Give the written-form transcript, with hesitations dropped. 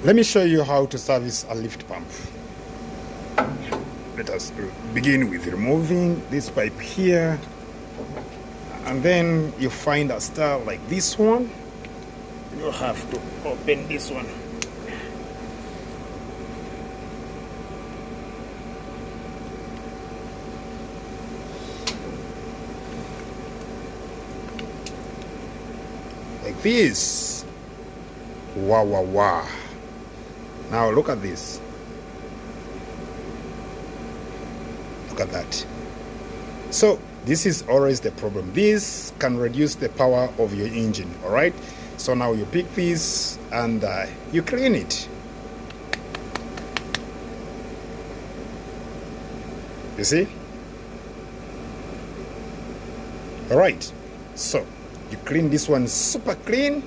Let me show you how to service a lift pump. Let us begin with removing this pipe here, and then you find a star like this one. You have to open this one. Like this. Wow, wow, wow. Now look at this. Look at that. So this is always the problem. This can reduce the power of your engine, all right? So now you pick this and you clean it. You see? All right. So you clean this one super clean.